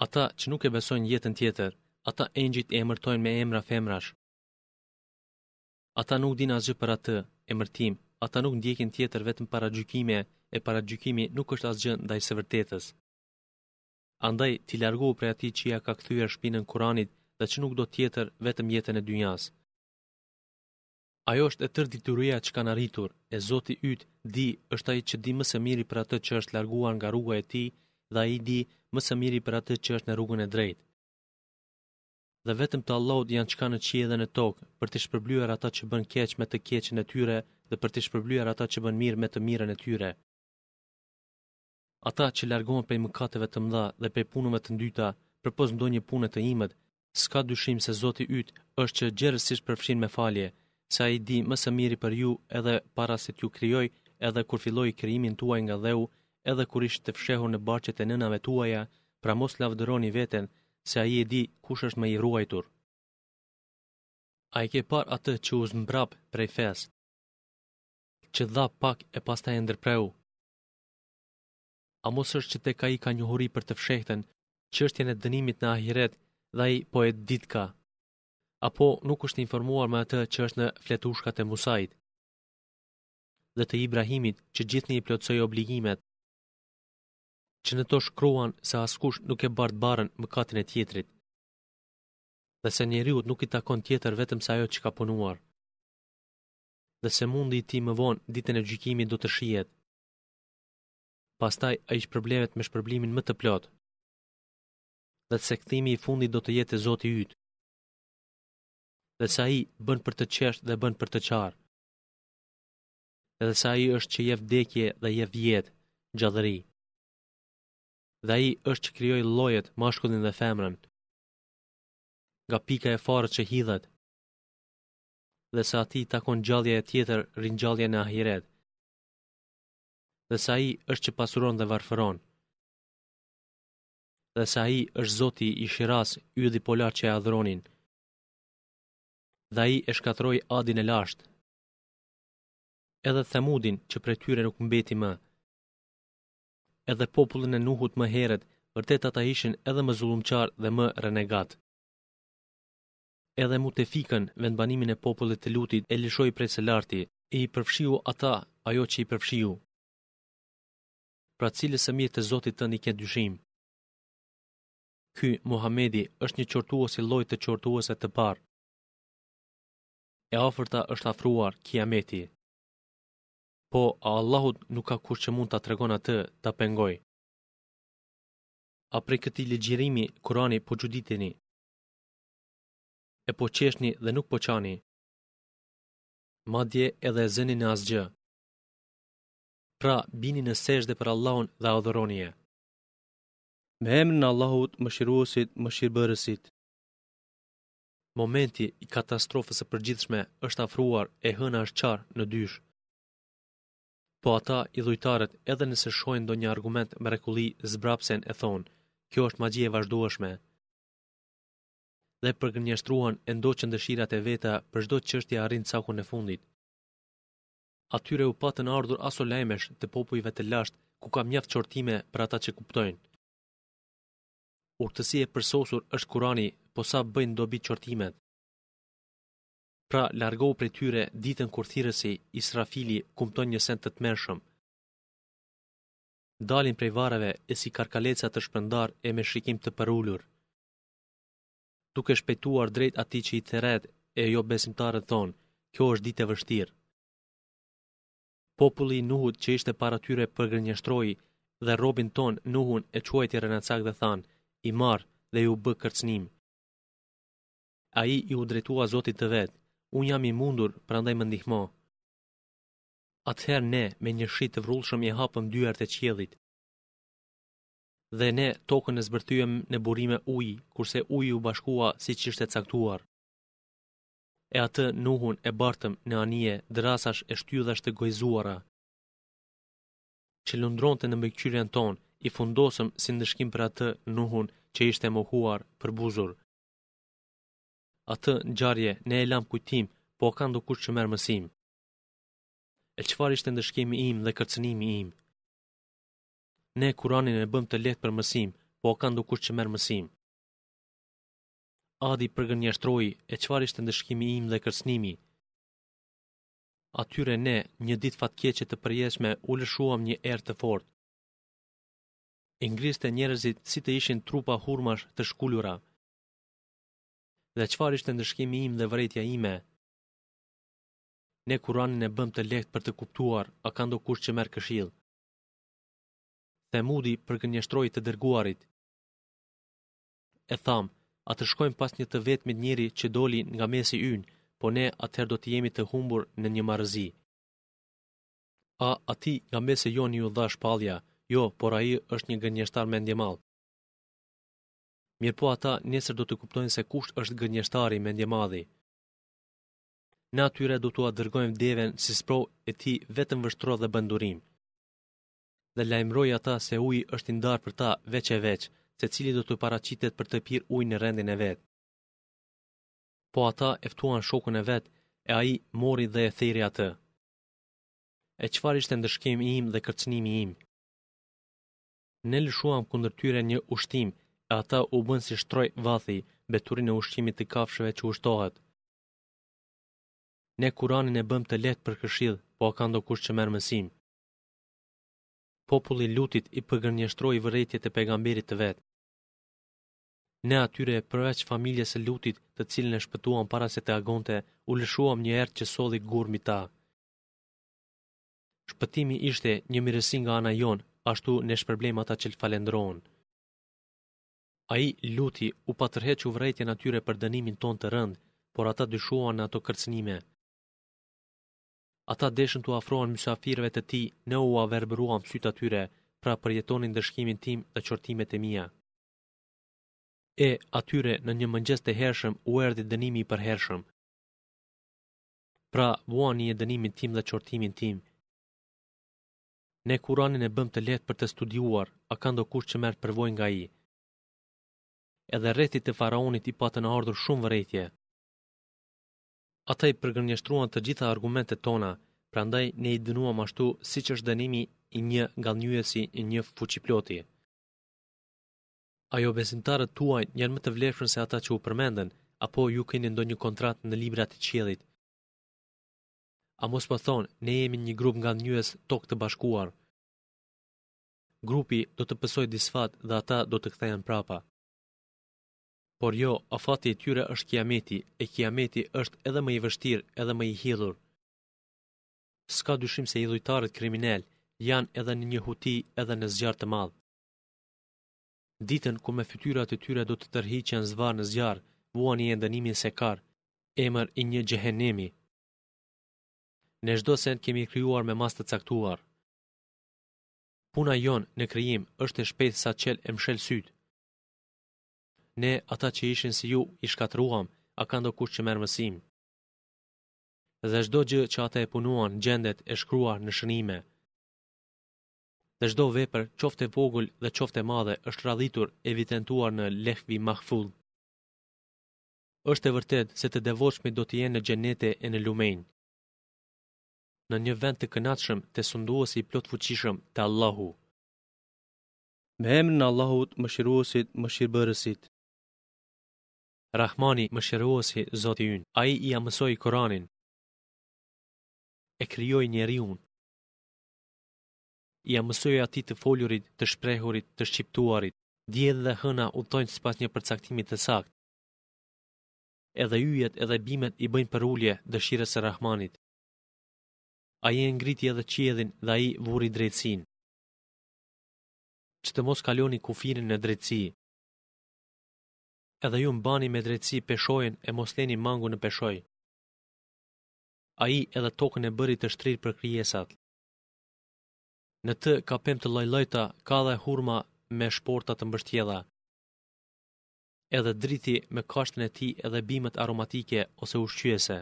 Ata që nuk e besojnë jetën tjetër, ata engjëjt e emërtojnë me emra femrash. Ata nuk din asgjë për atë emërtim, ata nuk ndjekin tjetër vetëm paragjykime, e paragjykimi nuk është asgjë ndaj së vërtetës. Andaj ti largohu prej atij që ja ka kthyer shpinën Kuranit dhe që nuk do tjetër vetëm jetën e dynjas. Ajo është e tërë dituria që kanë arritur, e Zoti yt di është ai që di më së miri për atë që është larguar nga rruga e tij dhe ai di më së miri për atë që është në rrugën e drejtë. Dhe vetëm të Allahut janë çka në qiell dhe në tokë, për të shpërblyer ata që bën keq me të keqen e tyre dhe për të shpërblyer ata që bën mirë me të mirën e tyre. Ata që largohen prej mëkateve të mëdha dhe prej punëve të ndyta, përpos ndonjë pune të imët, s'ka dyshim se Zoti yt është që gjerësisht përfshin me falje, se ai di më së miri për ju edhe para se t'ju krijoj, edhe kur filloi krijimin tuaj nga dheu, edhe kur ishte të fshehur në barqet e nënave tuaja, pra mos lavdëroni veten, se ai e di kush është më i ruajtur. A i ke par atë që u zmbrap prej fes, që dha pak e pastaj e ndërpreu? A mos është që tek ai ka njohuri për të fshehtën, çështjen e dënimit në ahiret dhe ai po e ditka? Apo nuk është informuar me atë që është në fletushkat e Musait dhe të Ibrahimit që gjithnjë i plotsoi obligimet, që në to shkruan se askush nuk e bart barën mëkatin e tjetrit, dhe se njeriut nuk i takon tjetër vetëm se ajo që ka punuar, dhe se mundi i tij më vonë ditën e gjykimit do të shihet. Pastaj ai shpërblehet me shpërblimin më të plot, dhe se kthimi i fundit do të jetë e Zoti yt, dhe se ai bën për të qesh dhe bën për të qarë, edhe se ai është që jep vdekje dhe jep jetë, gjallëri. Dhe ai është që krijoi llojet, mashkullin dhe femrën, nga pika e farët që hidhet, dhe se atij takon gjallja e tjetër, ringjallja në ahiret, dhe se ai është që pasuron dhe varfëron, dhe se ai është Zoti i Shiras, ylli polar që e adhuronin, dhe ai e shkatroi Adin e lashtë, edhe Thamudin që prej tyre nuk mbeti më, edhe popullin e Nuhut më herët, vërtet ata ishin edhe më zullumqar dhe më renegat. Edhe Mutefikën, vendbanimin e popullit të Lutit, e lëshoi prej së larti, e i përfshiu ata ajo që i përfshiu. Pra cilës së mirë të Zotit tënd i ke dyshim? Ky Muhamedi është një qortues i llojit të qortuesve të parë. E afërta është afruar Kiameti. Po, a Allahut nuk ka kush që mund ta tregon atë, ta pengoj? A prej këtij ligjërimi Kurani po çuditeni? E po qeshni dhe nuk po qani? Madje edhe e zëni në asgjë. Pra, bini në sejdë për Allahun dhe adhuroni-e. Me emrin e Allahut, Mëshiruesit, Mëshirbërësit. Momenti i katastrofës së përgjithshme është afruar, e hëna është qarë në dysh. Po ata i dhujtarët, edhe nëse shohin ndonjë argument mrekulli, zbrapsen e thonë, kjo është magji e vazhdueshme. Dhe përgënjeshtruan e ndoqën dëshirat e veta për çdo çështje arrin cakun e fundit. Atyre u patën ardhur aso lajmesh të popujve të lashtë, ku ka mjaft qortime për ata që kuptojnë. Urtësi e përsosur është Kurani, po sa bëjnë dobi qortimet. Pra, largohu prej tyre ditën kur thirrësi Israfili kumton një send të tmerrshëm. Dalin prej varreve e si karkaleca të shpërndar e me shikim të përulur, duke shpejtuar drejt atij që i theret e jo besimtarët thonë, kjo është ditë e vështirë. Populli i Nuhut që ishte para tyre përgënjeshtroi dhe robin ton Nuhun e quajti rënacak dhe than, i marr dhe ju bë kërcënim. Ai i u drejtua Zotit të vet, unë jam i mundur, prandaj më ndihmo. Atëherë ne me një shi të vrullshëm i hapëm dyert e qiellit. Dhe ne tokën e zbërthyem në burime uji, kurse uji u bashkua siç ishte caktuar. E atë Nuhun e bartëm në anije drasash e shtyllash të gojzuara, që lundronte në mbikëqyrjen ton, i fundosëm si ndëshkim për atë Nuhun që ishte mohuar për buzur. Atë ngjarje ne e lam kujtim, po ka ndokush që merr mësim. E çfarë ishte ndëshkimi im dhe kërcënimi im? Ne Kuranin e bëm të lehtë për mësim, po ka ndokush që merr mësim. Adi përgënjeshtroi e çfarë ishte ndëshkimi im dhe kërcënimi. Atyre ne, një ditë fatkeqe të përjetshme, u lëshuam një erë të fortë. E ngriste njerëzit si të ishin trupa hurmash të shkullura. Dhe çfarë ishte ndëshkimi im dhe vërejtja ime? Ne Kuranin e bëm të lehtë për të kuptuar, a ka ndokush që merr këshill. Themudi përgënjeshtroi të dërguarit. E tham, a të shkojmë pas një të vetmit njeri që doli nga mesi ynë, po ne atëherë do të jemi të humbur në një marrëzi. A ati nga mesi joni ju dha shpallja, jo, por ai është një gënjeshtar mendjemadh. Mirë po ata nesër do të kuptojnë se kush është gënjeshtari mendjemadhi. Ne atyre do t'ua dërgojmë deven si sprovë e tij vetëm vështro dhe bëndurim. Dhe lajmëroj ata se uji është i ndarë për ta veç e veç, se cili do të paraqitet për të pirë ujë në rendin e vet. Po ata e ftuan shokun e vet, e ai mori dhe e theri atë. E çfarë ishte ndëshkimi im dhe kërcënimi im? Ne lëshuam kundër tyre një ushtim, e ata u bën si shtroj vathi, beturin e ushqimit të kafshëve që ushtohet. Ne Kuranin e bëm të lehtë për këshill, po ka ndokush që merr mësim. Populli Lutit i përgënjeshtroi vërejtjet e pejgamberit të vet. Ne atyre përveç familjes së Lutit, të cilën e shpëtuam para se të agonte, u lëshuam një erë që solli gur mbi ta. Shpëtimi ishte një mirësi nga ana jon, ashtu ne shpërblem ata që falendrohen. Ai Luti u patërhequ vërejtjen atyre për dënimin ton të rënd, por ata dyshuan në ato kërcënime. Ata deshën t'u afrohen mysafirëve të tij, ne u averbëruam syt atyre, pra përjetonin dëshkimin tim dhe qortimet e mia. E atyre në një mëngjes të hershëm u erdhi dënimi i përhershëm. Pra vuani e dënimin tim dhe qortimin tim. Ne Kuranin e bëm të lehtë për të studiuar, a ka ndokush që merr përvojë nga ai. Edhe rrethit të faraonit i patën ardhur shumë vërejtje. Ata i përgënjeshtruan të gjitha argumentet tona, prandaj ne i dënuam ashtu siç është dënimi i një ngallnyesi i një fuqiploti. Ajo besimtarët tuaj janë më të vlefshëm se ata që u përmendën, apo ju keni ndonjë kontratë në librat e qiellit? A mos po thonë, ne jemi një grup ngallnyes tokë të bashkuar. Grupi do të pësojë disfat dhe ata do të kthehen prapa. Por jo, afati i tyre është kiameti, e kiameti është edhe më i vështirë, edhe më i hidhur. S'ka dyshim se idhujtarët kriminal janë edhe në një huti edhe në zjarr të madh. Ditën kur me fytyrat e tyre do të tërhiqen zvarr në zjarr, vuani e dënimin Sekar, emër i një xhehenemi. Ne çdo sen kemi krijuar me mas të caktuar. Puna jon në krijim është e shpejtë sa qel e mshel syt. Ne, ata që ishin si ju, i shkatruam, a ka ndokush që merr mësim. Dhe çdo gjë që ata e punuan gjendet e shkruar në shënime. Dhe çdo vepër, qoftë e vogël dhe qoftë e madhe, është radhitur, evidentuar në Lehvi Mahfudh. Është e vërtet se të devotshmit do të jenë në xhenete e në lumenj. Në një vend të kënaqshëm, te sunduesi i plot fuqishëm, te Allahu. Me emrin e Allahut, mëshiruesit, mëshirbërësit. Rahmani, mëshiruesi, Zoti ynë. Ai i mësoi Kur'anin. E krijoi njeriun. I mësoi atij të folurit, të shprehurit, të shqiptuarit. Diell dhe hëna udhtojnë sipas një përcaktimi të saktë. Edhe yjet edhe bimet i bëjnë për ulje dëshirës së Rahmanit. Ai e ngriti edhe qiellin dhe ai vuri drejtësinë. Që të mos kaloni kufirin në drejtësi. Edhe ju mbani me drejtësi peshojën e mos leni mangu në peshoj. Ai edhe tokën e bëri të shtrirë për krijesat. Në të ka pemë të lloj-llojta, ka dhe hurma me shporta të mbështjella. Edhe driti me kashtën e tij edhe bimët aromatike ose ushqyese.